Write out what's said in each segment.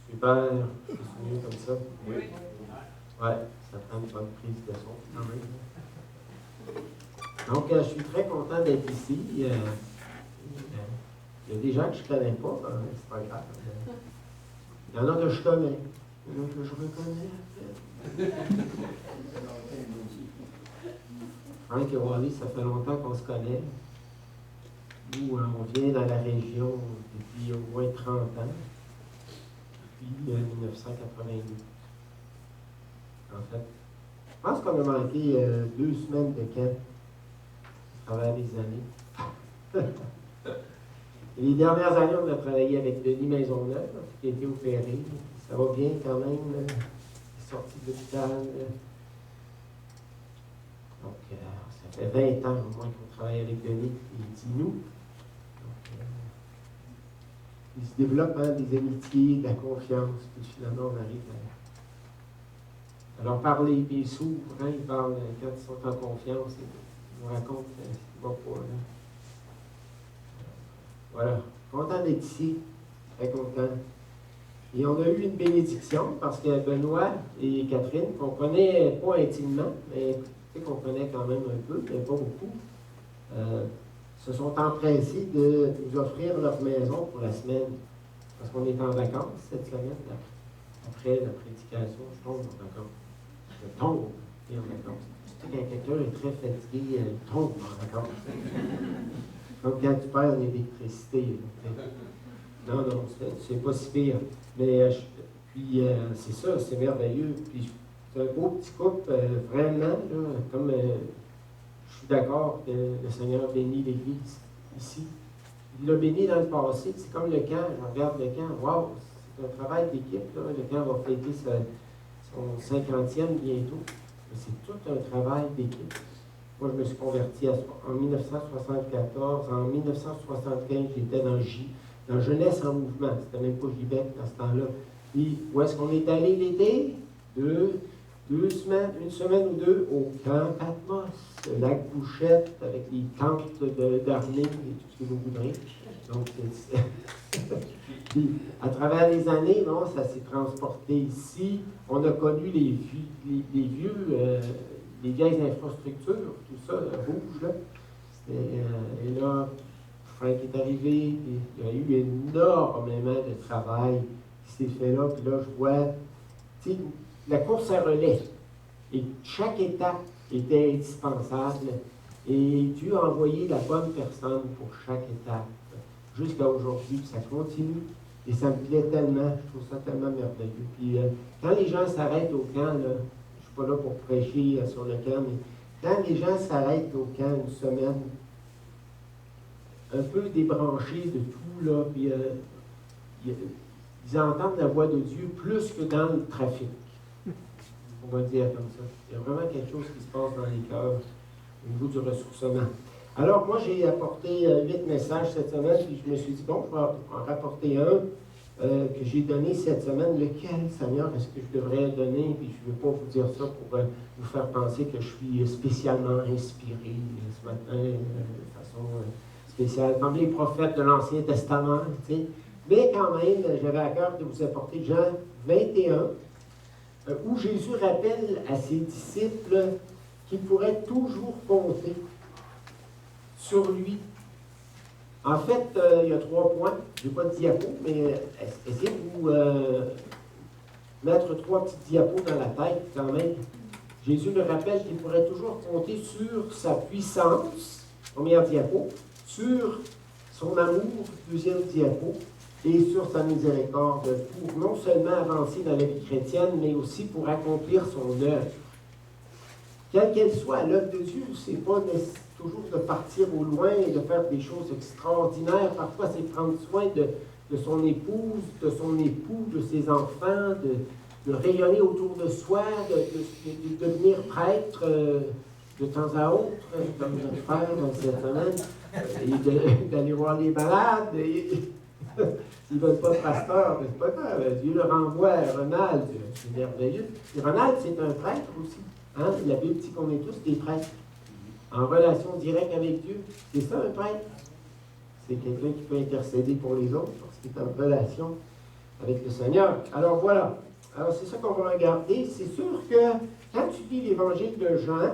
Super, c'est mieux comme ça. Oui. Ouais, ça prend une bonne prise de son quand même. Donc, je suis très content d'être ici. Il y a des gens que je ne connais pas, c'est pas grave. Il y en a que je connais. Il y en a que je reconnais. Frank et Wally, ça fait longtemps qu'on se connaît. Nous, on vient dans la région depuis au moins 30 ans. Depuis 1988. En fait, je pense qu'on a manqué 2 semaines de camp à travers les années. Et les dernières années, on a travaillé avec Denis Maisonneuve, qui a été opéré. Ça va bien quand même. Il est sorti de l'hôpital. Donc, ça fait 20 ans au moins qu'on travaille avec Denis. Il dit nous. Donc, il se développe des amitiés, de la confiance. Puis finalement, on arrive à leur parler. Puis ils s'ouvrent. Ils parlent quand ils sont en confiance. Ils nous racontent ce qui va pas. Voilà. Content d'être ici. Très content. Et on a eu une bénédiction parce que Benoît et Catherine, qu'on ne connaît pas intimement, mais qu'on connaît quand même un peu, mais pas beaucoup, se sont empressés de nous offrir leur maison pour la semaine. Parce qu'on est en vacances cette semaine. Après la prédication, je tombe en vacances. Je tombe en vacances. Tu sais, quand quelqu'un est très fatigué, il tombe en vacances. Comme quand tu perds l'électricité. Non, c'est pas si pire. Mais puis c'est ça, c'est merveilleux. Puis c'est un beau petit couple, vraiment, là, comme je suis d'accord que le Seigneur bénit l'Église ici. Il l'a béni dans le passé, c'est comme le camp, je regarde le camp, wow, c'est un travail d'équipe, là. Le camp va fêter son 50e bientôt. Mais c'est tout un travail d'équipe. Moi, je me suis converti en 1974. En 1975, j'étais dans Jeunesse en mouvement. C'était même pas Gibec dans ce temps-là. Puis, où est-ce qu'on est allé l'été? 2 semaines, 1 semaine ou 2, au camp Patmos, le lac Bouchette, avec les tentes d'armée et tout ce que vous voudrez. Donc, puis, à travers les années, bon, ça s'est transporté ici. On a connu les vieilles infrastructures, tout ça, rouge, là. Et là, Frank est arrivé, et il y a eu énormément de travail qui s'est fait là. Puis là, je vois, tu sais, la course à relais. Et chaque étape était indispensable. Et Dieu a envoyé la bonne personne pour chaque étape. Jusqu'à aujourd'hui, ça continue. Et ça me plaît tellement, je trouve ça tellement merveilleux. Puis quand les gens s'arrêtent au camp, là, je ne suis pas là pour prêcher sur le camp, mais quand les gens s'arrêtent au camp une semaine, un peu débranchés de tout, là, puis ils entendent la voix de Dieu plus que dans le trafic. On va dire comme ça. Il y a vraiment quelque chose qui se passe dans les cœurs au niveau du ressourcement. Alors, moi, j'ai apporté 8 messages cette semaine, puis je me suis dit, bon, je vais en rapporter un que j'ai donné cette semaine. Lequel, Seigneur, est-ce que je devrais donner? Puis je ne veux pas vous dire ça pour vous faire penser que je suis spécialement inspiré ce matin de façon spéciale, comme les prophètes de l'Ancien Testament, tu sais. Mais quand même, j'avais à cœur de vous apporter Jean 21, où Jésus rappelle à ses disciples qu'ils pourraient toujours compter sur lui. En fait, il y a 3 points. Je n'ai pas de diapo, mais essayez de vous mettre 3 petits diapos dans la tête quand même. Jésus le rappelle qu'il pourrait toujours compter sur sa puissance, première diapo, sur son amour, deuxième diapo, et sur sa miséricorde, pour non seulement avancer dans la vie chrétienne, mais aussi pour accomplir son œuvre. Quelle qu'elle soit, l'œuvre de Dieu, ce n'est pas toujours de partir au loin et de faire des choses extraordinaires. Parfois, c'est prendre soin de son épouse, de son époux, de ses enfants, de rayonner autour de soi, de devenir prêtre de temps à autre, comme je vais faire cette semaine, et d'aller voir les malades. S'ils ne veulent pas de pasteur, c'est pas grave. Dieu le renvoie à Ronald, c'est merveilleux. Et Ronald, c'est un prêtre aussi. Hein? La Bible dit qu'on est tous des prêtres, en relation directe avec Dieu. C'est ça un prêtre. C'est quelqu'un qui peut intercéder pour les autres lorsqu'il est en relation avec le Seigneur. Alors voilà. Alors c'est ça qu'on va regarder. C'est sûr que quand tu lis l'évangile de Jean,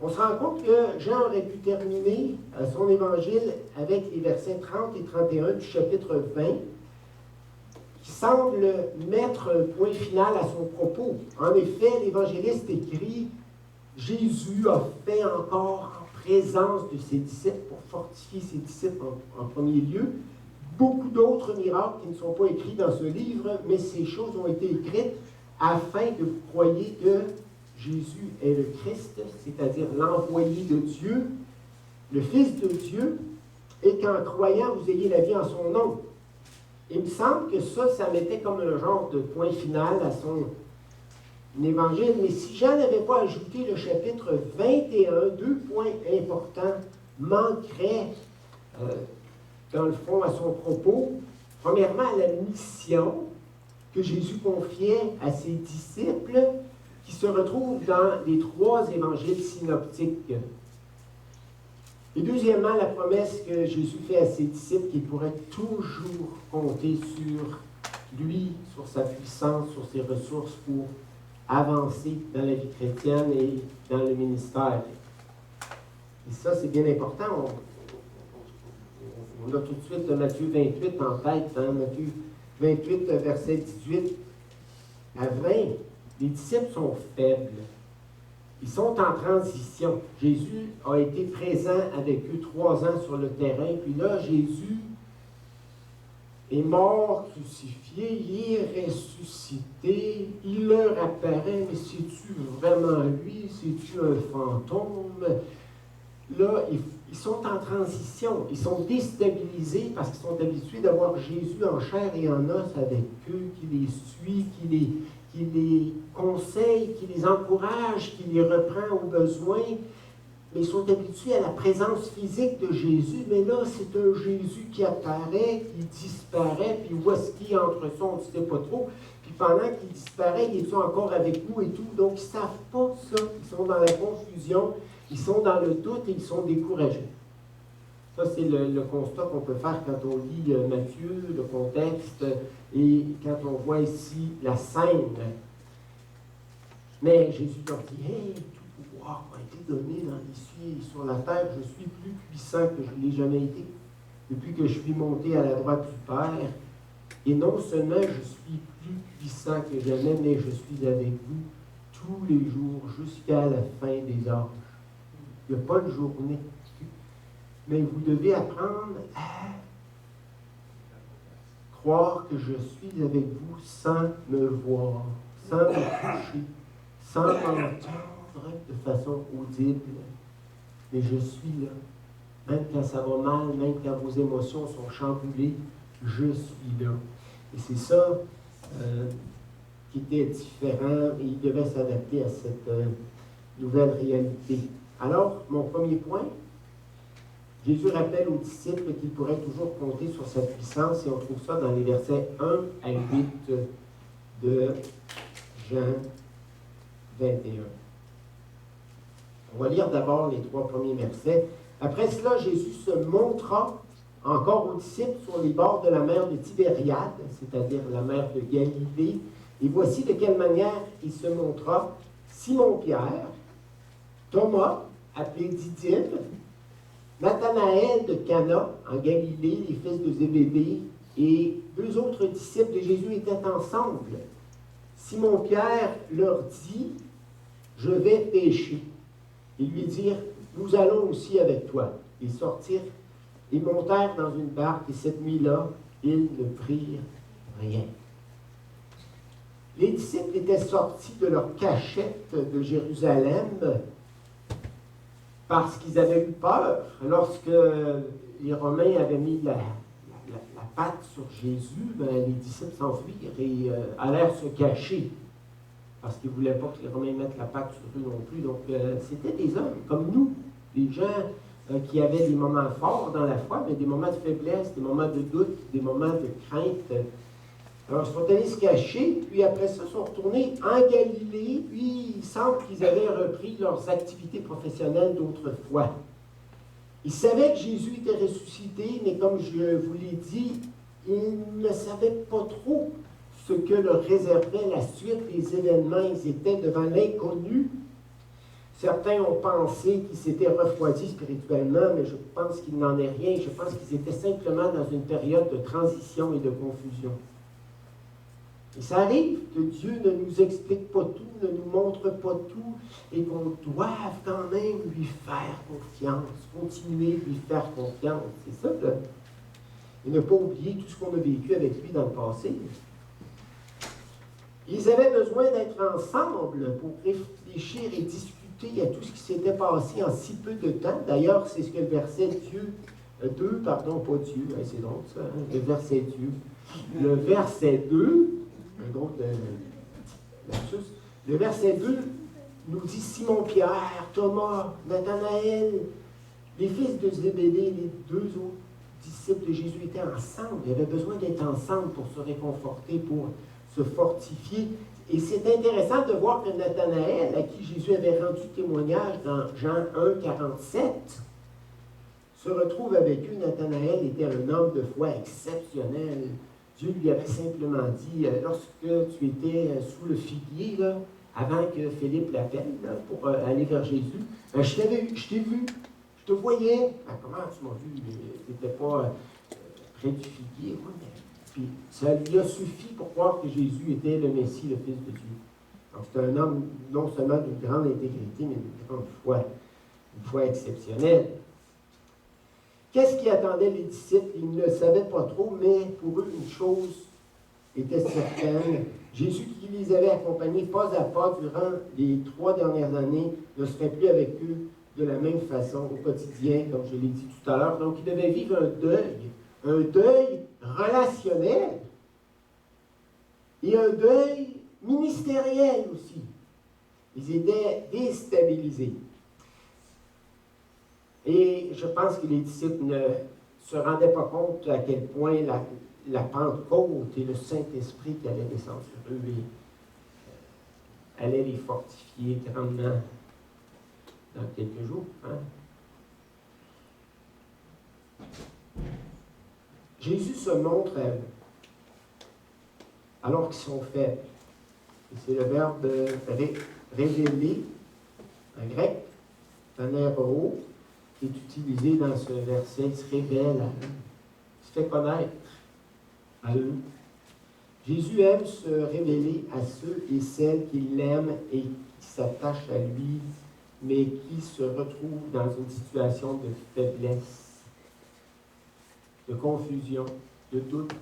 on se rend compte que Jean aurait pu terminer son évangile avec les versets 30 et 31 du chapitre 20, qui semble mettre un point final à son propos. En effet, l'évangéliste écrit « Jésus a fait encore en présence de ses disciples, pour fortifier ses disciples en premier lieu, beaucoup d'autres miracles qui ne sont pas écrits dans ce livre, mais ces choses ont été écrites afin que vous croyiez que Jésus est le Christ, c'est-à-dire l'envoyé de Dieu, le Fils de Dieu, et qu'en croyant, vous ayez la vie en son nom. » Il me semble que ça mettait comme un genre de point final à son évangile. Mais si Jean n'avait pas ajouté le chapitre 21, deux points importants manqueraient, dans le fond, à son propos. Premièrement, la mission que Jésus confiait à ses disciples, qui se retrouve dans les trois évangiles synoptiques. Et deuxièmement, la promesse que Jésus fait à ses disciples qu'ils pourraient toujours compter sur lui, sur sa puissance, sur ses ressources pour avancer dans la vie chrétienne et dans le ministère. Et ça, c'est bien important. On a tout de suite Matthieu 28 en tête, hein? Matthieu 28, verset 18 à 20. Les disciples sont faibles. Ils sont en transition. Jésus a été présent avec eux 3 ans sur le terrain. Puis là, Jésus est mort, crucifié, il est ressuscité. Il leur apparaît, mais c'est-tu vraiment lui? C'est-tu un fantôme? Là, ils sont en transition. Ils sont déstabilisés parce qu'ils sont habitués d'avoir Jésus en chair et en os avec eux, qui les suit, qui les conseille, qui les encourage, qui les reprend au besoin. Mais ils sont habitués à la présence physique de Jésus. Mais là, c'est un Jésus qui apparaît, qui disparaît, puis où est-ce qu'il entre ça, on ne sait pas trop. Puis pendant qu'il disparaît, il est encore avec nous et tout. Donc, ils ne savent pas ça. Ils sont dans la confusion, ils sont dans le doute et ils sont découragés. Ça, c'est le constat qu'on peut faire quand on lit Matthieu, le contexte, et quand on voit ici la scène. Mais Jésus leur dit, « Hey, tout pouvoir m'a été donné dans les cieux et sur la terre. Je suis plus puissant que je ne l'ai jamais été, depuis que je suis monté à la droite du Père. Et non seulement je suis plus puissant que jamais, mais je suis avec vous tous les jours jusqu'à la fin des âges. » Il n'y a pas de journée. Mais vous devez apprendre à croire que je suis avec vous sans me voir, sans me toucher, sans m'entendre de façon audible. Mais je suis là. Même quand ça va mal, même quand vos émotions sont chamboulées, je suis là. Et c'est ça qui était différent et il devait s'adapter à cette nouvelle réalité. Alors, mon premier point, Jésus rappelle aux disciples qu'ils pourraient toujours compter sur sa puissance, et on trouve ça dans les versets 1 à 8 de Jean 21. On va lire d'abord les 3 premiers versets. Après cela, Jésus se montra encore aux disciples sur les bords de la mer de Tibériade, c'est-à-dire la mer de Galilée. Et voici de quelle manière il se montra: Simon-Pierre, Thomas, appelé Didyme, Nathanaël de Cana, en Galilée, les fils de Zébédée, et 2 autres disciples de Jésus étaient ensemble. Simon-Pierre leur dit, « Je vais pêcher. » Ils lui dirent, « Nous allons aussi avec toi. » Ils sortirent et montèrent dans une barque, et cette nuit-là, ils ne prirent rien. Les disciples étaient sortis de leur cachette de Jérusalem parce qu'ils avaient eu peur lorsque les Romains avaient mis la patte sur Jésus. Les disciples s'enfuirent et allèrent se cacher parce qu'ils ne voulaient pas que les Romains mettent la patte sur eux non plus. Donc, c'était des hommes comme nous, des gens qui avaient des moments forts dans la foi, mais des moments de faiblesse, des moments de doute, des moments de crainte. Alors, ils sont allés se cacher, puis après ça, ils sont retournés en Galilée, puis il semble qu'ils avaient repris leurs activités professionnelles d'autrefois. Ils savaient que Jésus était ressuscité, mais comme je vous l'ai dit, ils ne savaient pas trop ce que leur réservait la suite des événements. Ils étaient devant l'inconnu. Certains ont pensé qu'ils s'étaient refroidis spirituellement, mais je pense qu'il n'en est rien. Je pense qu'ils étaient simplement dans une période de transition et de confusion. Et ça arrive que Dieu ne nous explique pas tout, ne nous montre pas tout, et qu'on doive quand même lui faire confiance, continuer de lui faire confiance. C'est ça, là. Et ne pas oublier tout ce qu'on a vécu avec lui dans le passé. Ils avaient besoin d'être ensemble pour réfléchir et discuter à tout ce qui s'était passé en si peu de temps. D'ailleurs, c'est ce que le verset 2, pas Dieu, c'est drôle ça, hein? Le verset 2. Le verset 2, un autre lapsus, le verset 2 nous dit Simon-Pierre, Thomas, Nathanaël, les fils de Zébédée, les deux autres disciples de Jésus étaient ensemble. Ils avaient besoin d'être ensemble pour se réconforter, pour se fortifier. Et c'est intéressant de voir que Nathanaël, à qui Jésus avait rendu témoignage dans Jean 1, 47, se retrouve avec eux. Nathanaël était un homme de foi exceptionnel. Dieu lui avait simplement dit, lorsque tu étais sous le figuier, là, avant que Philippe l'appelle pour aller vers Jésus, je t'ai vu, je te voyais. Comment tu m'as vu? Tu n'étais pas près du figuier. Oui, mais... Puis ça lui a suffi pour croire que Jésus était le Messie, le Fils de Dieu. Donc c'est un homme non seulement d'une grande intégrité, mais d'une grande foi, une foi exceptionnelle. Qu'est-ce qui attendait les disciples? Ils ne le savaient pas trop, mais pour eux, une chose était certaine. Jésus qui les avait accompagnés pas à pas durant les 3 dernières années ne serait plus avec eux de la même façon au quotidien, comme je l'ai dit tout à l'heure. Donc, ils devaient vivre un deuil relationnel et un deuil ministériel aussi. Ils étaient déstabilisés. Et je pense que les disciples ne se rendaient pas compte à quel point la Pentecôte et le Saint-Esprit qui allait descendre sur eux allait les fortifier grandement dans quelques jours. Hein? Jésus se montre à eux, alors qu'ils sont faibles. Et c'est le verbe révéler, en grec, phanéro, qui est utilisé dans ce verset. Il se révèle à eux, il se fait connaître à eux. Jésus aime se révéler à ceux et celles qui l'aiment et qui s'attachent à lui, mais qui se retrouvent dans une situation de faiblesse, de confusion, de doute.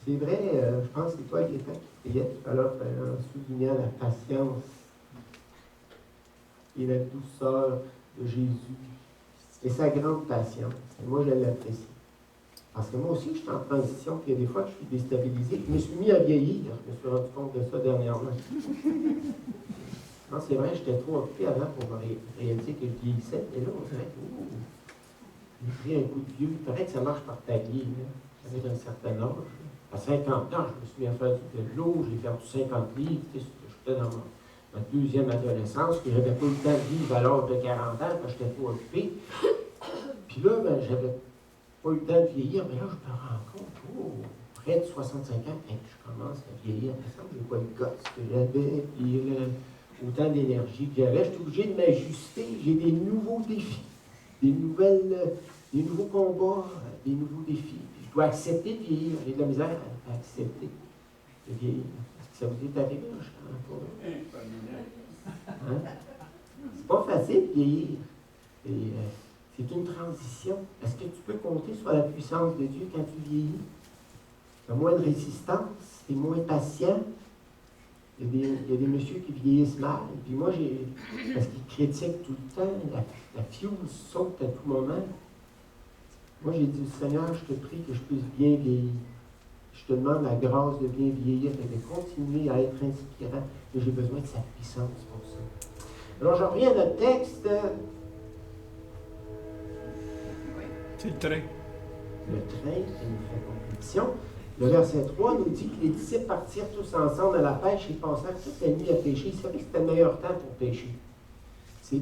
C'est vrai, je pense que c'est toi qui priais tout à l'heure en soulignant la patience et la douceur de Jésus et sa grande patience. Et moi, je l'apprécie. Parce que moi aussi, je suis en transition, puis il y a des fois que je suis déstabilisé. Je me suis mis à vieillir. Je me suis rendu compte de ça dernièrement. Non, c'est vrai, j'étais trop occupé avant pour réaliser que je vieillissais. Et là, on dirait que j'ai pris un coup de vieux. Il paraît que ça marche par tablier, avec un certain âge. À 50 ans, je me suis mis à faire du vélo, j'ai perdu 50 livres. J'étais dans ma deuxième adolescence, puis j'avais pas eu le temps de vivre à l'âge de 40 ans, quand j'étais trop occupé. Puis là, j'avais pas eu le temps de vieillir, mais là, je me rends compte, près de 65 ans, je commence à vieillir. Il me semble que je n'ai pas le gosse que j'avais, puis autant d'énergie que j'avais. Je suis obligé de m'ajuster. J'ai des nouveaux défis, des nouveaux combats, des nouveaux défis. Puis je dois accepter de vieillir. J'ai de la misère à accepter de vieillir. Est-ce que ça vous est arrivé? Je ne sais pas. Hein? C'est pas facile de vieillir. Et, c'est une transition. Est-ce que tu peux compter sur la puissance de Dieu quand tu vieillis? Tu as moins de résistance, tu es moins patient. Il y a des messieurs qui vieillissent mal. Puis moi, parce qu'ils critiquent tout le temps, la fuse saute à tout moment. Moi, j'ai dit, Seigneur, je te prie que je puisse bien vieillir. Je te demande la grâce de bien vieillir et de continuer à être inspirant. Et j'ai besoin de sa puissance pour ça. Alors, je reviens à notre texte. C'est le train. Le train qui nous fait compétition. Le verset 3 nous dit que les disciples partirent tous ensemble à la pêche et passèrent toute la nuit à pêcher. Ils savaient que c'était le meilleur temps pour pêcher.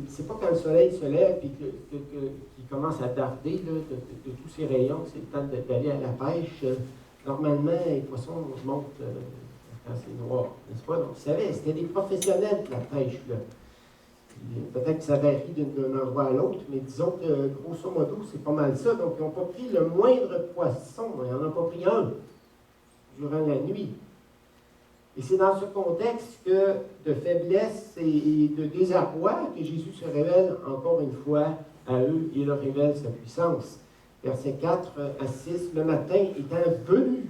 c'est pas quand le soleil se lève et qu'il commence à darder là, de tous ses rayons, c'est le temps d'aller à la pêche. Normalement, les poissons montent quand c'est noir, n'est-ce pas? Donc, vous savez, c'était des professionnels de la pêche, là. Peut-être que ça varie d'un endroit à l'autre, mais disons que, grosso modo, c'est pas mal ça. Donc, ils n'ont pas pris le moindre poisson. Ils n'en ont pas pris un durant la nuit. Et c'est dans ce contexte de faiblesse et de désarroi que Jésus se révèle encore une fois à eux et leur révèle sa puissance. Versets 4 à 6, le matin étant venu,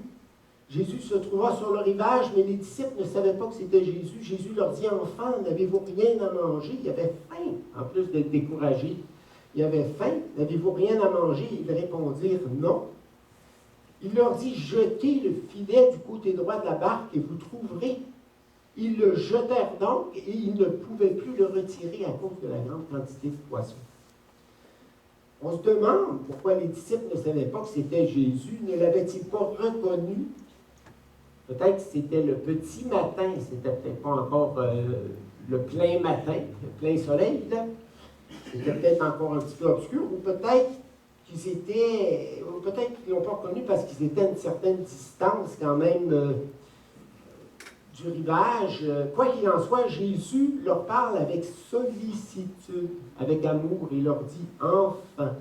Jésus se trouva sur le rivage, mais les disciples ne savaient pas que c'était Jésus. Jésus leur dit, enfants, n'avez-vous rien à manger? Il avait faim, en plus d'être découragé. Il avait faim, n'avez-vous rien à manger? Ils répondirent non. Il leur dit, jetez le filet du côté droit de la barque et vous trouverez. Ils le jetèrent donc et ils ne pouvaient plus le retirer à cause de la grande quantité de poissons. On se demande pourquoi les disciples ne savaient pas que c'était Jésus. Ne l'avaient-ils pas reconnu? Peut-être que c'était le petit matin, c'était peut-être pas encore le plein matin, le plein soleil, là. C'était peut-être encore un petit peu obscur, ou peut-être qu'ils ne l'ont pas reconnu parce qu'ils étaient à une certaine distance quand même du rivage. Quoi qu'il en soit, Jésus leur parle avec sollicitude, avec amour, et leur dit « Enfants ».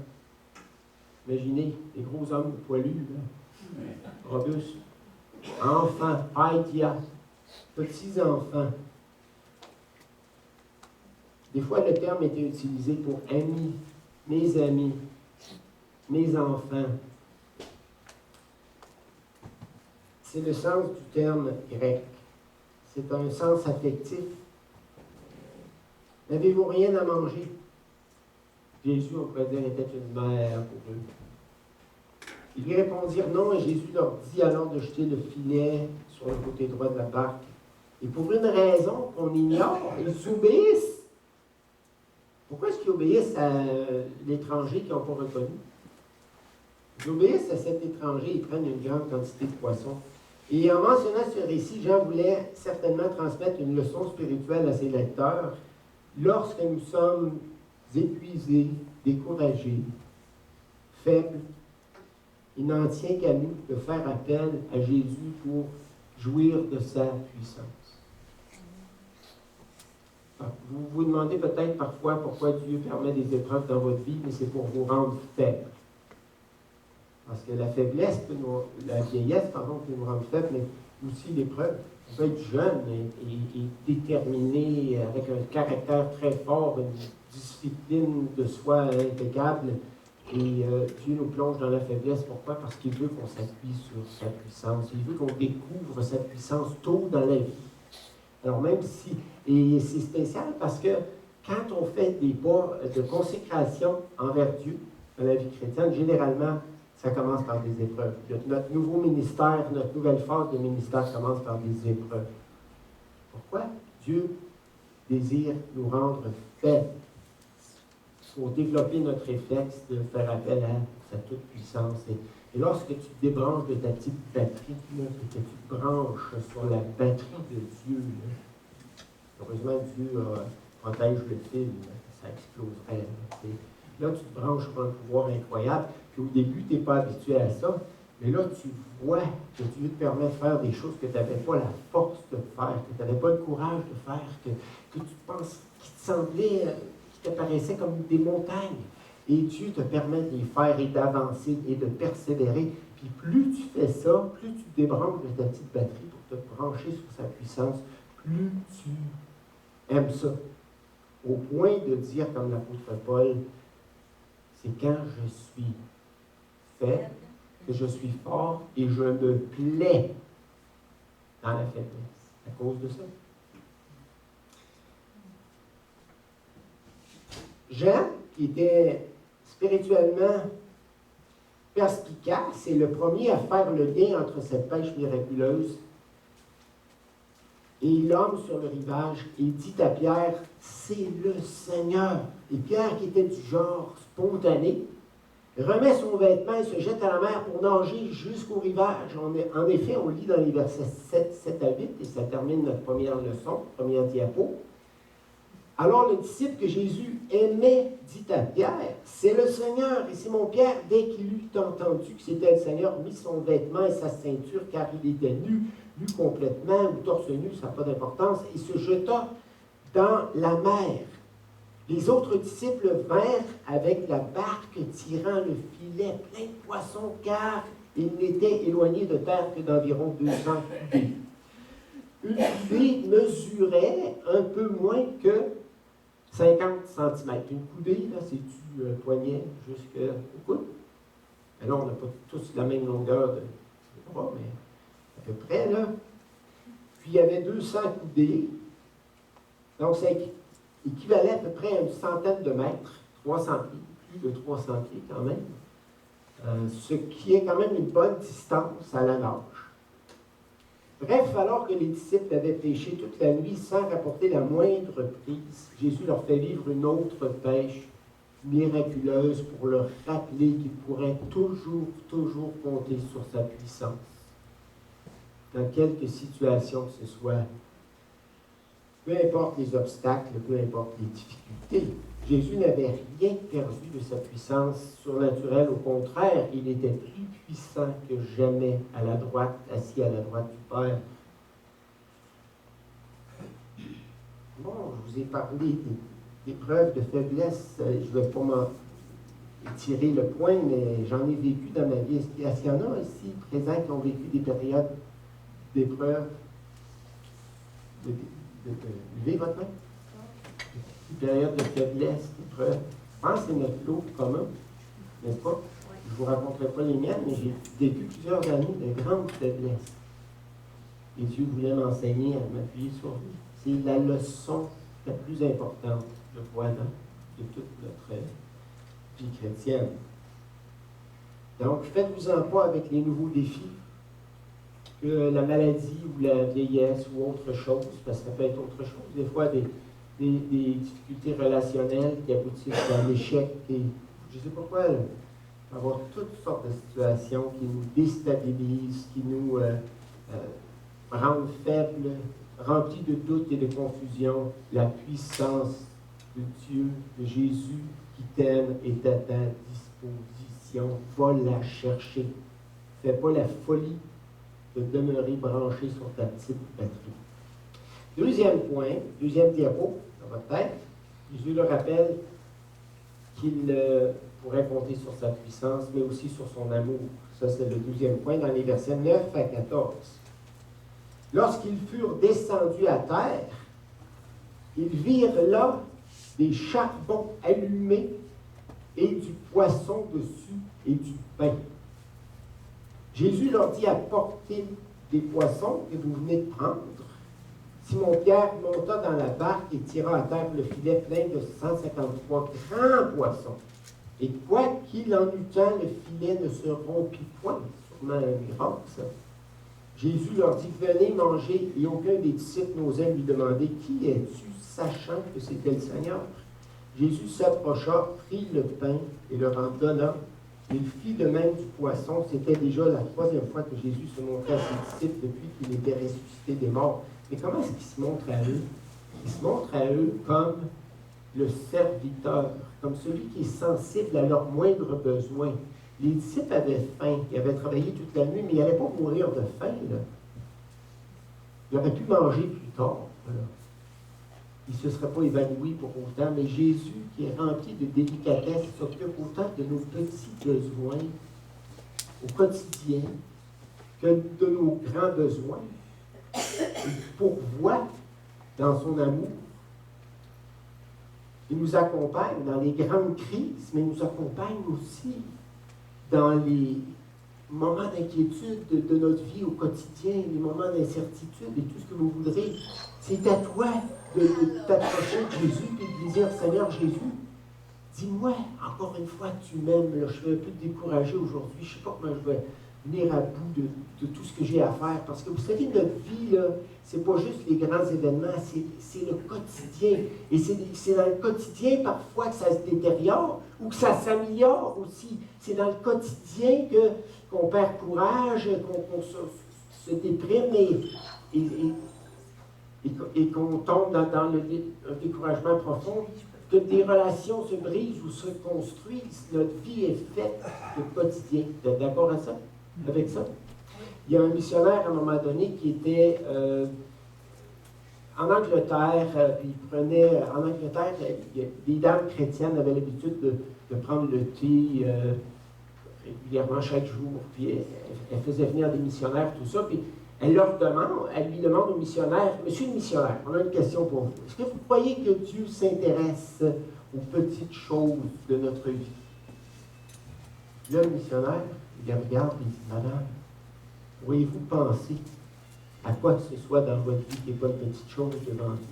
Imaginez, les gros hommes poilus, là, robustes. Enfants, païtia, petits enfants. Des fois, le terme était utilisé pour amis, mes enfants. C'est le sens du terme grec. C'est un sens affectif. N'avez-vous rien à manger? Jésus, on pourrait dire, était une mère pour eux. Ils lui répondirent non, et Jésus leur dit alors de jeter le filet sur le côté droit de la barque. Et pour une raison qu'on ignore, ils obéissent. Pourquoi est-ce qu'ils obéissent à l'étranger qu'ils n'ont pas reconnu? Ils obéissent à cet étranger, ils prennent une grande quantité de poissons. Et en mentionnant ce récit, Jean voulait certainement transmettre une leçon spirituelle à ses lecteurs. Lorsque nous sommes épuisés, découragés, faibles, il n'en tient qu'à nous de faire appel à Jésus pour jouir de sa puissance. Vous vous demandez peut-être parfois pourquoi Dieu permet des épreuves dans votre vie, mais c'est pour vous rendre faibles. Parce que la vieillesse, peut nous rendre faibles, mais aussi l'épreuve. On peut être jeune et déterminé, avec un caractère très fort, une discipline de soi impeccable. Et Dieu nous plonge dans la faiblesse. Pourquoi? Parce qu'il veut qu'on s'appuie sur sa puissance. Il veut qu'on découvre sa puissance tôt dans la vie. Alors même si... Et c'est spécial parce que quand on fait des pas de consécration envers Dieu dans la vie chrétienne, généralement, ça commence par des épreuves. Notre nouveau ministère, notre nouvelle phase de ministère commence par des épreuves. Pourquoi? Dieu désire nous rendre faibles. Pour développer notre réflexe de faire appel à sa toute-puissance. Et lorsque tu te débranches de ta petite batterie, là, que tu te branches sur la batterie de Dieu, là, heureusement, Dieu protège le fil, là, ça exploserait. Là, tu te branches sur un pouvoir incroyable, puis au début, tu n'es pas habitué à ça, mais là, tu vois que Dieu te permet de faire des choses que tu n'avais pas la force de faire, que tu n'avais pas le courage de faire, que tu penses, qui te semblait... qui t'apparaissaient comme des montagnes. Et Dieu te permet de les faire et d'avancer et de persévérer. Puis plus tu fais ça, plus tu te débranches de ta petite batterie pour te brancher sur sa puissance, plus tu aimes ça. Au point de dire, comme l'apôtre Paul, c'est quand je suis faible que je suis fort et je me plais dans la faiblesse à cause de ça. Jean, qui était spirituellement perspicace, c'est le premier à faire le lien entre cette pêche miraculeuse et l'homme sur le rivage. Il dit à Pierre, c'est le Seigneur. Et Pierre, qui était du genre spontané, remet son vêtement et se jette à la mer pour nager jusqu'au rivage. En effet, on lit dans les versets 7 à 8, et ça termine notre première leçon, première diapo. Alors le disciple que Jésus aimait dit à Pierre, « C'est le Seigneur. » Et Simon Pierre, dès qu'il eut entendu que c'était le Seigneur, mit son vêtement et sa ceinture, car il était nu complètement, ou torse nu, ça n'a pas d'importance, et se jeta dans la mer. Les autres disciples vinrent avec la barque tirant le filet plein de poissons, car ils n'étaient éloignés de terre que d'environ 200 coudées. Une coudée mesurait un peu moins que 50 cm. Une coudée, là, c'est du poignet jusqu'au coude. Et là, on n'a pas tous la même longueur de bras, mais à peu près, là. Puis, il y avait 200 coudées. Donc, ça équivalait à peu près à une centaine de mètres, 300 pieds, plus de 300 pieds quand même, ce qui est quand même une bonne distance à la nage. Bref, alors que les disciples avaient pêché toute la nuit sans rapporter la moindre prise, Jésus leur fait vivre une autre pêche miraculeuse pour leur rappeler qu'ils pourraient toujours compter sur sa puissance. Dans quelque situation que ce soit, peu importe les obstacles, peu importe les difficultés, Jésus n'avait rien perdu de sa puissance surnaturelle. Au contraire, il était plus puissant que jamais à la droite, assis à la droite du Père. Bon, je vous ai parlé des preuves de faiblesse. Je ne vais pas m'en tirer le point, mais j'en ai vécu dans ma vie. Est-ce qu'il y en a ici présents qui ont vécu des périodes d'épreuve? Levez votre main. Une période de faiblesse, d'épreuve. Je pense que c'est notre lot commun, n'est-ce pas? Je ne vous raconterai pas les miennes, mais j'ai vécu plusieurs années de grandes faiblesses. Et Dieu voulait m'enseigner à m'appuyer sur lui. C'est la leçon la plus importante, je crois, de toute notre vie chrétienne. Donc, faites-vous-en pas avec les nouveaux défis, que la maladie ou la vieillesse ou autre chose, parce que ça peut être autre chose. Des fois, des difficultés relationnelles qui aboutissent à l'échec. Et je ne sais pas quoi, avoir toutes sortes de situations qui nous déstabilisent, qui nous rendent faibles, remplis de doutes et de confusion. La puissance de Dieu, de Jésus qui t'aime est à ta disposition. Va la chercher. Fais pas la folie de demeurer branché sur ta petite batterie. Deuxième point, deuxième diapo dans votre tête, Jésus le rappelle qu'il pourrait compter sur sa puissance, mais aussi sur son amour. Ça, c'est le deuxième point dans les versets 9 à 14. Lorsqu'ils furent descendus à terre, ils virent là des charbons allumés et du poisson dessus et du pain. Jésus leur dit: apportez des poissons que vous venez de prendre. Simon-Pierre monta dans la barque et tira à terre le filet plein de 153 grands poissons. Et quoi qu'il en eût tant, le filet ne se rompit point. Sûrement un miracle, ça. Jésus leur dit: venez manger. Et aucun des disciples n'osait lui demander: qui es-tu, sachant que c'était le Seigneur? Jésus s'approcha, prit le pain et leur en donna. Il fit de même du poisson. C'était déjà la troisième fois que Jésus se montrait à ses disciples depuis qu'il était ressuscité des morts. Mais comment est-ce qu'il se montre à eux? Il se montre à eux comme le serviteur, comme celui qui est sensible à leurs moindres besoins. Les disciples avaient faim, ils avaient travaillé toute la nuit, mais ils n'allaient pas mourir de faim, là. Ils auraient pu manger plus tard. Voilà. Ils ne se seraient pas évanouis pour autant, mais Jésus, qui est rempli de délicatesse, s'occupe autant de nos petits besoins au quotidien que de nos grands besoins. Il pourvoit dans son amour. Il nous accompagne dans les grandes crises, mais il nous accompagne aussi dans les moments d'inquiétude de notre vie au quotidien, les moments d'incertitude et tout ce que vous voudrez. C'est à toi de t'approcher de Jésus et de lui dire: Seigneur Jésus, dis-moi encore une fois que tu m'aimes. Là, je suis un peu découragé aujourd'hui. Je ne sais pas comment je vais venir à bout de tout ce que j'ai à faire. Parce que vous savez, notre vie, là, c'est pas juste les grands événements, c'est le quotidien. Et c'est dans le quotidien parfois que ça se détériore ou que ça s'améliore aussi. C'est dans le quotidien qu'on perd courage, qu'on se déprime. Et et qu'on tombe dans un découragement profond, que des relations se brisent ou se construisent. Notre vie est faite de quotidien. Vous êtes d'accord avec ça? Il y a un missionnaire à un moment donné qui était en Angleterre. En Angleterre, les dames chrétiennes avaient l'habitude de prendre le thé régulièrement chaque jour. Puis elle faisait venir des missionnaires, tout ça. Puis elle lui demande au missionnaire, Monsieur le missionnaire, on a une question pour vous. Est-ce que vous croyez que Dieu s'intéresse aux petites choses de notre vie? Là, le missionnaire, il regarde et il dit, Madame, pourriez-vous penser à quoi que ce soit dans votre vie qui n'est pas une petite chose devant Dieu?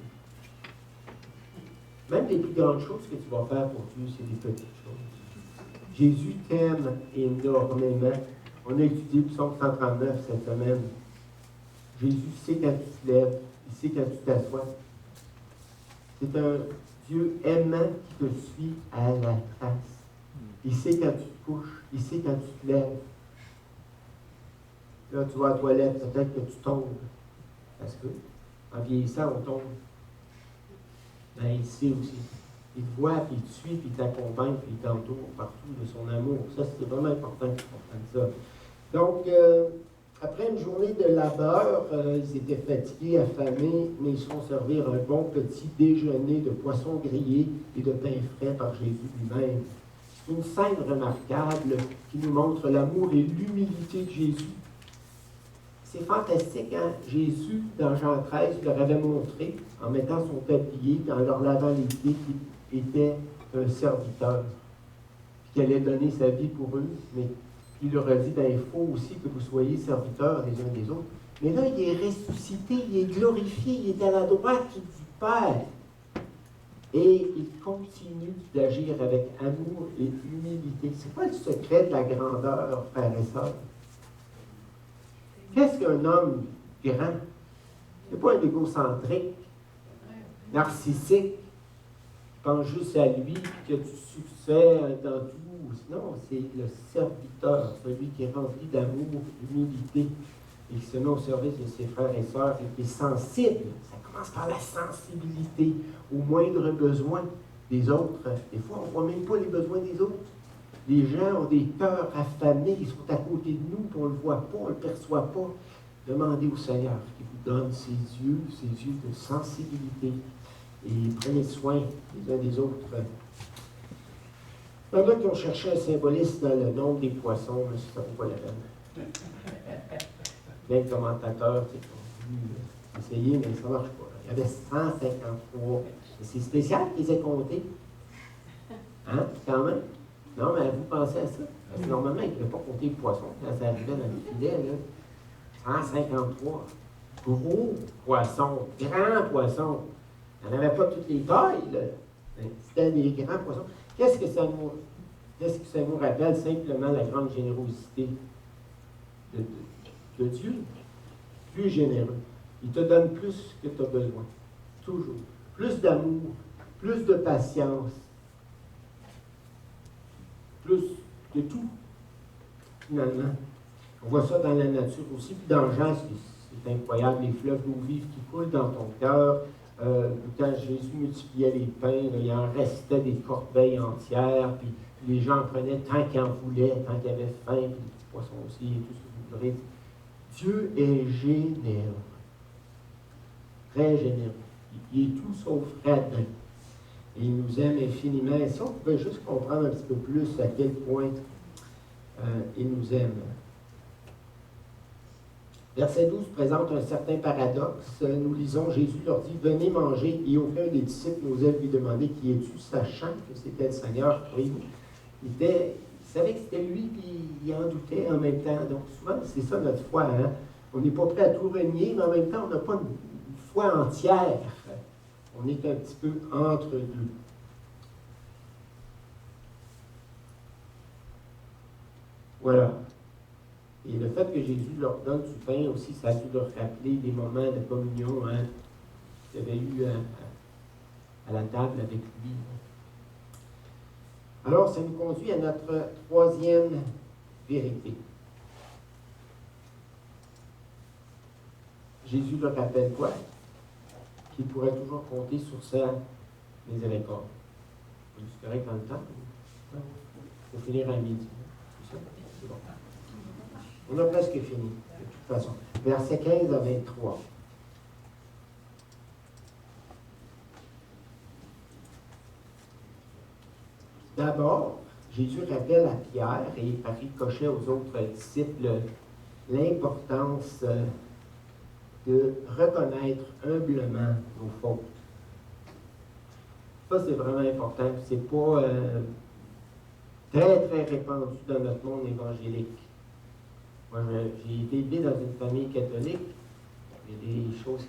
Même les plus grandes choses que tu vas faire pour Dieu, c'est des petites choses. Jésus t'aime énormément. On a étudié le psaume 139 cette semaine. Jésus sait quand tu te lèves, il sait quand tu t'assois. C'est un Dieu aimant qui te suit à la trace. Il sait quand tu te couches, il sait quand tu te lèves. Là, tu vas à la toilette, peut-être que tu tombes. Parce que, en vieillissant, on tombe. Mais il sait aussi. Il te voit, puis il te suit, puis il t'accompagne, puis il t'entoure partout de son amour. Ça, c'est vraiment important que tu comprennes ça. Donc, après une journée de labeur, ils étaient fatigués, affamés, mais ils se font servir un bon petit déjeuner de poissons grillés et de pain frais par Jésus lui-même. C'est une scène remarquable qui nous montre l'amour et l'humilité de Jésus. C'est fantastique, hein? Jésus, dans Jean 13, leur avait montré, en mettant son tablier, en leur lavant les pieds, qu'il était un serviteur, puis qu'il allait donner sa vie pour eux, mais il leur a dit, il faut aussi que vous soyez serviteurs les uns des autres. Mais là, il est ressuscité, il est glorifié, il est à la droite du Père. Et il continue d'agir avec amour et humilité. C'est quoi le secret de la grandeur, frères et sœurs? Qu'est-ce qu'un homme grand? C'est pas un égocentrique, narcissique, qui pense juste à lui, qui a du succès dans tout. Non, c'est le serviteur, celui qui est rempli d'amour, d'humilité, et qui se met au service de ses frères et sœurs, et qui est sensible. Ça commence par la sensibilité aux moindres besoins des autres. Des fois, on ne voit même pas les besoins des autres. Les gens ont des cœurs affamés, ils sont à côté de nous, puis on ne le voit pas, on ne le perçoit pas. Demandez au Seigneur qu'il vous donne ses yeux de sensibilité, et prenez soin les uns des autres. Il y en a qui ont cherché un symbolisme dans le nombre des poissons, mais ça ne vaut pas la peine. Bien le commentateur, qui ont voulu essayer, mais ça ne marche pas. Il y avait 153. C'est spécial qu'ils aient compté. Hein, quand même? Non, mais vous pensez à ça? Parce que normalement, ils ne pouvaient pas compter les poissons quand ça arrivait dans les filets, là. 153. Gros poissons, grands poissons. Il n'y en avait pas toutes les tailles, là. C'était des grands poissons. Qu'est-ce que ça nous rappelle? Simplement la grande générosité de Dieu. Plus généreux. Il te donne plus que tu as besoin. Toujours. Plus d'amour, plus de patience, plus de tout, finalement. On voit ça dans la nature aussi. Puis dans Jean, c'est incroyable, les fleuves d'eau vive qui coulent dans ton cœur. Quand Jésus multipliait les pains, là, il en restait des corbeilles entières, puis les gens prenaient tant qu'ils en voulaient, tant qu'ils avaient faim, puis les poissons aussi, et tout ce que vous voudrez. Dieu est généreux. Très généreux. Il est tout sauf raide. Et il nous aime infiniment. Et si on pouvait juste comprendre un petit peu plus à quel point il nous aime. Verset 12 présente un certain paradoxe. Nous lisons, Jésus leur dit, venez manger, et aucun des disciples n'osait lui demander qui es-tu, sachant que c'était le Seigneur. Voyez-vous, il savait que c'était lui, puis il en doutait en même temps. Donc souvent, c'est ça notre foi. Hein? On n'est pas prêt à tout renier, mais en même temps, on n'a pas une foi entière. On est un petit peu entre deux. Voilà. Et le fait que Jésus leur donne du pain aussi, ça a dû leur rappeler des moments de communion qu'il avait eu à la table avec lui. Alors, ça nous conduit à notre troisième vérité. Jésus leur rappelle quoi? qu'il pourrait toujours compter sur sa miséricorde. C'est correct dans le temps? Il faut finir à midi. C'est ça? C'est bon. On a presque fini, de toute façon. Versets 15 à 23. D'abord, Jésus rappelle à Pierre et par ricochet aux autres disciples l'importance de reconnaître humblement nos fautes. Ça, c'est vraiment important. C'est pas très, très répandu dans notre monde évangélique. Moi, j'ai été élevé dans une famille catholique. Il y a des choses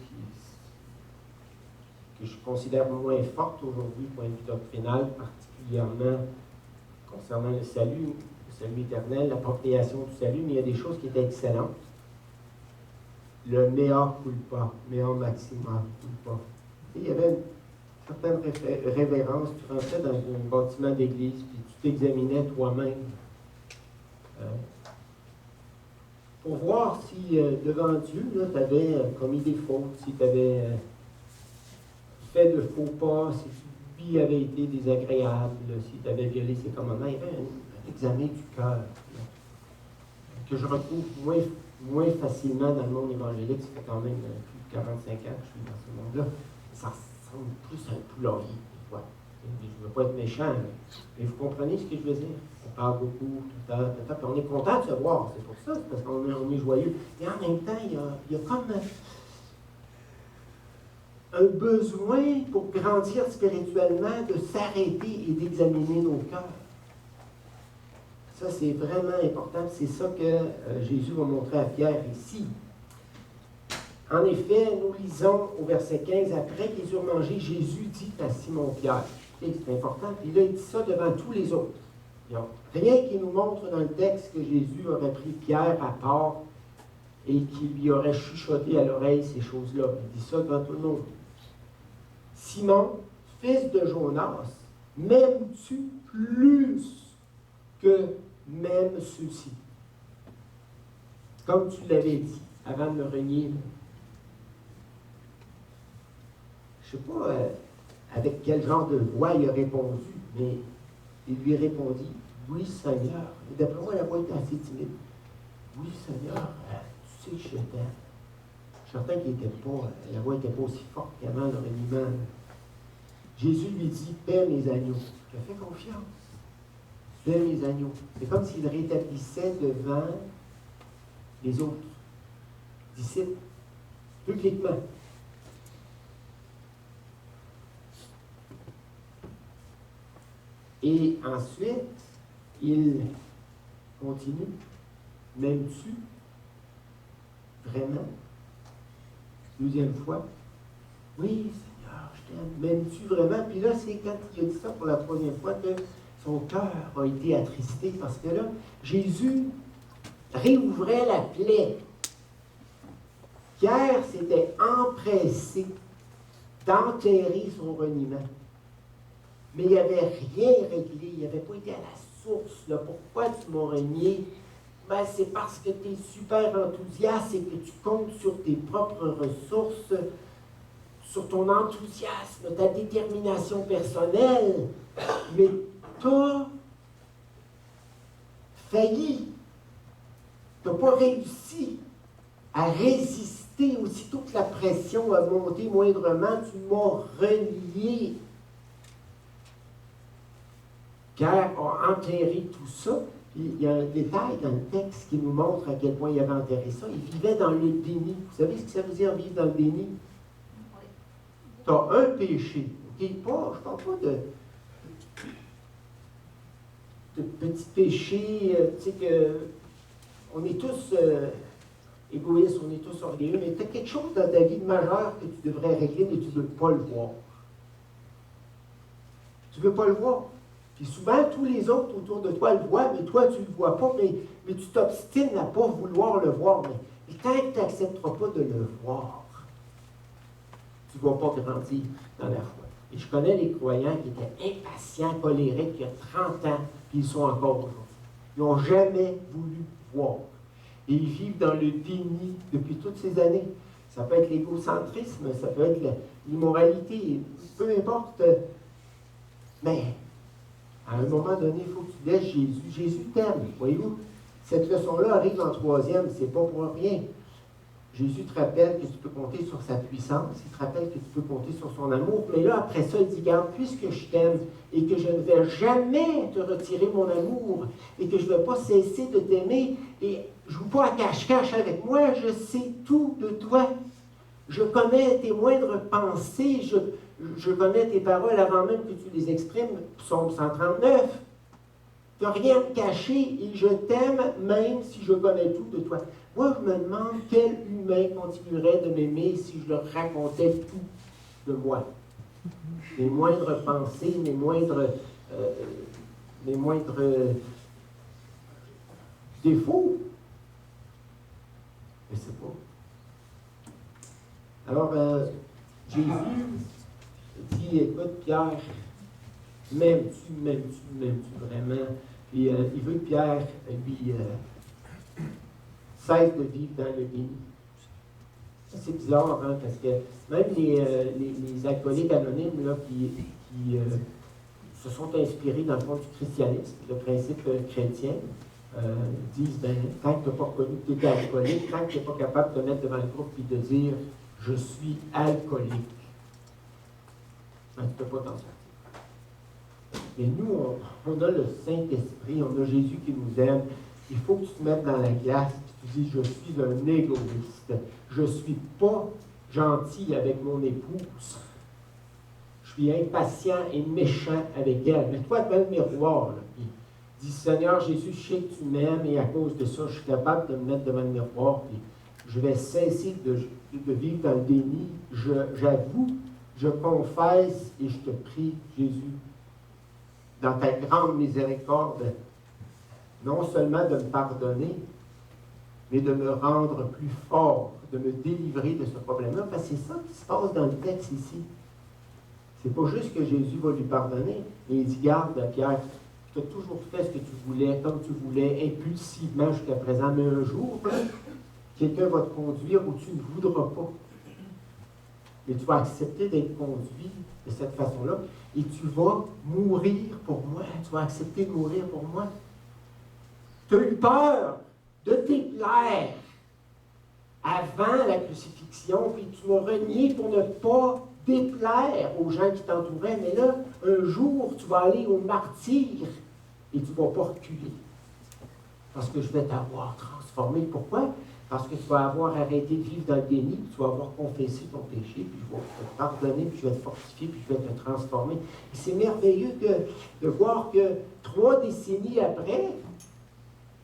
que je considère moins fortes aujourd'hui, point de vue doctrinal, particulièrement concernant le salut éternel, l'appropriation du salut, mais il y a des choses qui étaient excellentes. Le mea culpa, mea maxima culpa. Il y avait une certaine révérence. Tu rentrais dans un bâtiment d'église, puis tu t'examinais toi-même. Pour voir si devant Dieu, tu avais commis des fautes, si tu avais fait de faux pas, si ta vie avait été désagréable, si tu avais violé ses commandements. Il y avait un examen du cœur là, que je retrouve moins facilement dans le monde évangélique. Ça fait quand même plus de 45 ans que je suis dans ce monde-là. Ça ressemble plus à un poulailler, des fois. Je ne veux pas être méchant, mais vous comprenez ce que je veux dire? On parle beaucoup, tout le temps, puis on est content de se voir, c'est pour ça, c'est parce qu'on est joyeux. Et en même temps, il y a comme un besoin pour grandir spirituellement de s'arrêter et d'examiner nos cœurs. Ça, c'est vraiment important. C'est ça que Jésus va montrer à Pierre ici. En effet, nous lisons au verset 15, après qu'ils eurent mangé, Jésus dit à Simon-Pierre, c'est important, puis là, il dit ça devant tous les autres. Il n'y a rien qui nous montre dans le texte que Jésus aurait pris Pierre à part et qu'il lui aurait chuchoté à l'oreille ces choses-là. Il dit ça devant tout le monde. Simon, fils de Jonas, m'aimes-tu plus que même ceux-ci? Comme tu l'avais dit avant de me renier. Je ne sais pas avec quel genre de voix il a répondu, mais il lui répondit, oui Seigneur. Et d'après moi, la voix était assez timide. Oui Seigneur, tu sais que je t'aime. Je suis certain la voix n'était pas aussi forte qu'avant le reniement. Jésus lui dit, paie mes agneaux. Je te fais confiance. Paie mes agneaux. C'est comme s'il rétablissait devant les autres disciples, publiquement. Et ensuite, il continue. M'aimes-tu vraiment? Deuxième fois. Oui, Seigneur, je t'aime. M'aimes-tu vraiment? Puis là, c'est quand il a dit ça pour la troisième fois que son cœur a été attristé. Parce que là, Jésus réouvrait la plaie. Pierre s'était empressé d'enterrer son reniement. Mais il n'avait rien réglé, il n'avait pas été à la source. Là. Pourquoi tu m'as renié? Ben, c'est parce que tu es super enthousiaste et que tu comptes sur tes propres ressources, sur ton enthousiasme, ta détermination personnelle. Mais tu as failli. Tu n'as pas réussi à résister aussitôt que la pression a monté moindrement. Tu m'as renié. Pierre a enterré tout ça. Il y a un détail dans le texte qui nous montre à quel point il avait enterré ça. Il vivait dans le déni. Vous savez ce que ça veut dire vivre dans le déni? Tu as un péché. Okay? Je ne parle pas de petits péchés. Tu sais que on est tous égoïstes, on est tous orgueilleux, mais tu as quelque chose dans ta vie de majeur que tu devrais régler, mais tu ne veux pas le voir. Tu ne veux pas le voir. Puis souvent, tous les autres autour de toi le voient, mais toi, tu ne le vois pas, mais tu t'obstines à ne pas vouloir le voir. Mais tant que tu n'accepteras pas de le voir, tu ne vas pas grandir dans la foi. Et je connais les croyants qui étaient impatients, colériques, il y a 30 ans, puis ils sont encore aujourd'hui. Ils n'ont jamais voulu voir. Et ils vivent dans le déni depuis toutes ces années. Ça peut être l'égocentrisme, ça peut être l'immoralité, peu importe. Mais à un moment donné, il faut que tu laisses Jésus. Jésus t'aime, voyez-vous. Cette leçon-là arrive en troisième, c'est pas pour rien. Jésus te rappelle que tu peux compter sur sa puissance, il te rappelle que tu peux compter sur son amour, mais là, après ça, il dit, garde, puisque je t'aime et que je ne vais jamais te retirer mon amour et que je ne vais pas cesser de t'aimer et je ne joue pas à cache-cache avec moi, je sais tout de toi. Je connais tes moindres pensées, je connais tes paroles avant même que tu les exprimes. Psaume 139. Tu n'as rien caché et je t'aime même si je connais tout de toi. Moi, je me demande quel humain continuerait de m'aimer si je leur racontais tout de moi. Mes moindres pensées, mes moindres défauts. Je ne sais pas. Alors, Jésus dit, écoute, Pierre, m'aimes-tu vraiment? Puis il veut que Pierre, lui, cesse de vivre dans le déni. C'est bizarre, hein, parce que même les alcooliques anonymes là, qui se sont inspirés dans le fond du christianisme, le principe chrétien, disent, ben, tant que tu n'as pas reconnu que tu étais alcoolique, tant que tu n'es pas capable de te mettre devant le groupe et de dire, je suis alcoolique, ben, tu ne peux pas t'en sortir. Mais nous, on a le Saint-Esprit, on a Jésus qui nous aime. Il faut que tu te mettes dans la glace et tu dis, je suis un égoïste. Je ne suis pas gentil avec mon épouse. Je suis impatient et méchant avec elle. Mais toi, devant le miroir, là, puis dis, Seigneur Jésus, je sais que tu m'aimes et à cause de ça, je suis capable de me mettre devant le miroir. Puis je vais cesser de vivre dans le déni. J'avoue, je confesse et je te prie, Jésus, dans ta grande miséricorde, non seulement de me pardonner, mais de me rendre plus fort, de me délivrer de ce problème-là, parce que c'est ça qui se passe dans le texte ici. C'est pas juste que Jésus va lui pardonner, mais il dit, garde, Pierre, tu as toujours fait ce que tu voulais, comme tu voulais, impulsivement jusqu'à présent, mais un jour, quelqu'un va te conduire où tu ne voudras pas. Et tu vas accepter d'être conduit de cette façon-là, et tu vas mourir pour moi. Tu vas accepter de mourir pour moi. Tu as eu peur de déplaire avant la crucifixion, puis tu m'as renié pour ne pas déplaire aux gens qui t'entouraient. Mais là, un jour, tu vas aller au martyre et tu ne vas pas reculer. Parce que je vais t'avoir transformé. Pourquoi? Parce que tu vas avoir arrêté de vivre dans le déni, puis tu vas avoir confessé ton péché, puis je vais te pardonner, puis je vais te fortifier, puis je vais te transformer. Et c'est merveilleux de voir que 3 décennies après,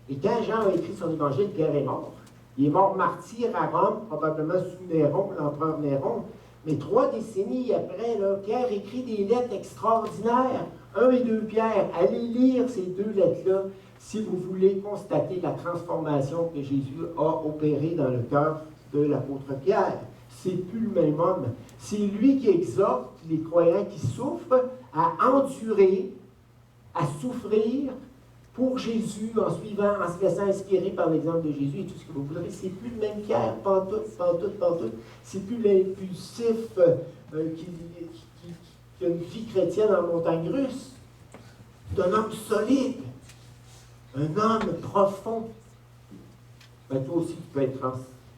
et quand Jean a écrit son évangile, Pierre est mort. Il est mort martyr à Rome, probablement sous Néron, l'empereur Néron. Mais 3 décennies après, là, Pierre écrit des lettres extraordinaires. 1 et 2 Pierre. Allez lire ces 2 lettres-là si vous voulez constater la transformation que Jésus a opérée dans le cœur de l'apôtre Pierre. C'est plus le même homme. C'est lui qui exhorte les croyants qui souffrent à endurer, à souffrir pour Jésus, en se laissant inspirer par l'exemple de Jésus et tout ce que vous voudrez. C'est plus le même Pierre, pantoute. C'est plus l'impulsif qui a une vie chrétienne en montagne russe. C'est un homme solide, un homme profond. Ben, toi aussi, tu peux être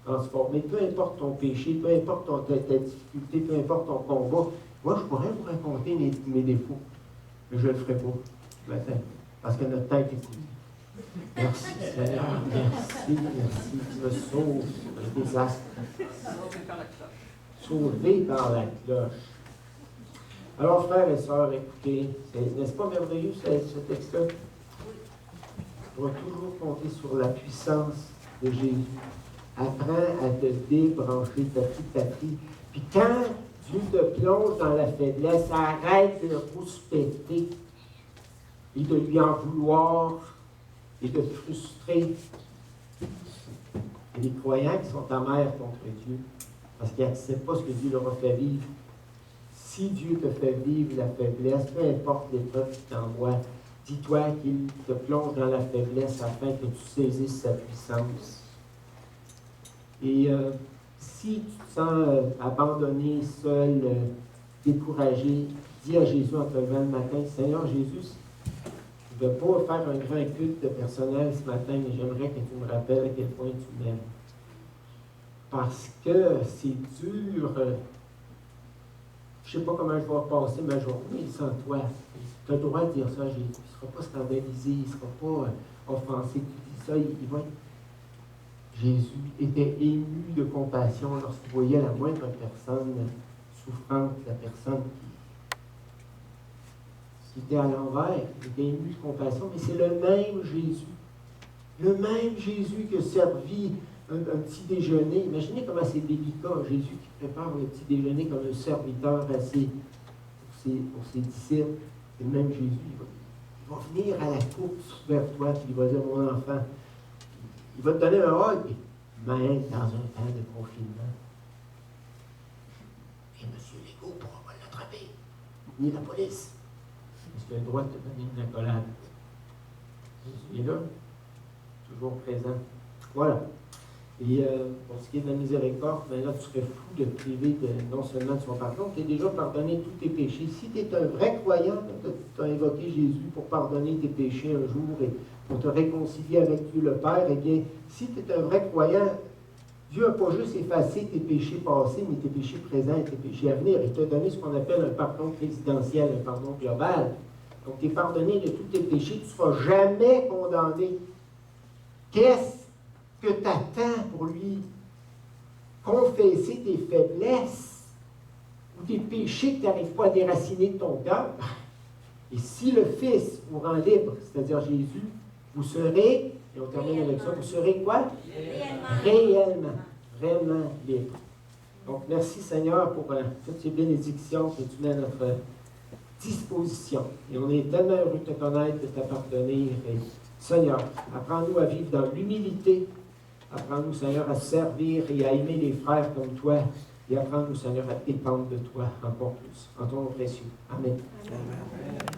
transformé. Peu importe ton péché, peu importe ta difficulté, peu importe ton combat. Moi, je pourrais vous raconter mes défauts, mais je ne le ferai pas ce matin. Parce que notre tête est coupée. Merci Seigneur, merci, tu me sauves des désastres. Sauvé par la cloche. Alors, frères et sœurs, écoutez, n'est-ce pas merveilleux ce texte-là? On va toujours compter sur la puissance de Jésus. Apprends à te débrancher petit à petit. Puis quand Dieu te plonge dans la faiblesse, arrête de rouspéter et de lui en vouloir et de te frustrer. Il y a des croyants qui sont amers contre Dieu parce qu'ils n'acceptent pas ce que Dieu leur a fait vivre. Si Dieu te fait vivre la faiblesse, peu importe l'épreuve qu'il t'envoie, dis-toi qu'il te plonge dans la faiblesse afin que tu saisisses sa puissance. Et Si tu te sens abandonné, seul, découragé, dis à Jésus en te levant le matin, Seigneur Jésus, je ne vais pas faire un grand culte de personnel ce matin, mais j'aimerais que tu me rappelles à quel point tu m'aimes. Parce que c'est dur. Je ne sais pas comment je vais passer ma journée sans toi. Tu as le droit de dire ça à Jésus. Il ne sera pas scandalisé, il ne sera pas offensé. Tu dis ça, il va être... Jésus était ému de compassion lorsqu'il voyait la moindre personne souffrante, la personne qui était à l'envers. Il était ému de compassion, mais c'est le même Jésus. Le même Jésus qui a servi un petit déjeuner. Imaginez comment c'est délicat, Jésus qui prépare le petit déjeuner comme un serviteur pour ses disciples. C'est le même Jésus. Il va venir à la course vers toi, puis il va dire, mon enfant, il va te donner un hug, même dans un temps de confinement. Et M. Legault ne pourra pas l'attraper, ni la police. Parce qu'il a le droit de te donner une accolade. Jésus est là, toujours présent. Voilà. Et pour ce qui est de la miséricorde, ben là, tu serais fou de te priver non seulement de son pardon, tu as déjà pardonné tous tes péchés. Si tu es un vrai croyant, tu as invoqué Jésus pour pardonner tes péchés un jour et pour te réconcilier avec Dieu le Père, eh bien, si tu es un vrai croyant, Dieu n'a pas juste effacé tes péchés passés, mais tes péchés présents et tes péchés à venir. Il t'a donné ce qu'on appelle un pardon présidentiel, un pardon global. Donc, tu es pardonné de tous tes péchés, tu ne seras jamais condamné. Qu'est-ce que tu attends pour lui? Confesser tes faiblesses ou tes péchés que tu n'arrives pas à déraciner de ton cœur. Et si le Fils vous rend libre, c'est-à-dire Jésus, vous serez, et on termine avec ça, vous serez quoi? Réellement. Vraiment libre. Donc, merci Seigneur pour toutes ces bénédictions que tu mets à notre disposition. Et on est tellement heureux de te connaître, de t'appartenir. Et Seigneur, apprends-nous à vivre dans l'humilité. Apprends-nous, Seigneur, à servir et à aimer les frères comme toi. Et apprends-nous, Seigneur, à dépendre de toi encore plus. En ton nom précieux. Amen. Amen.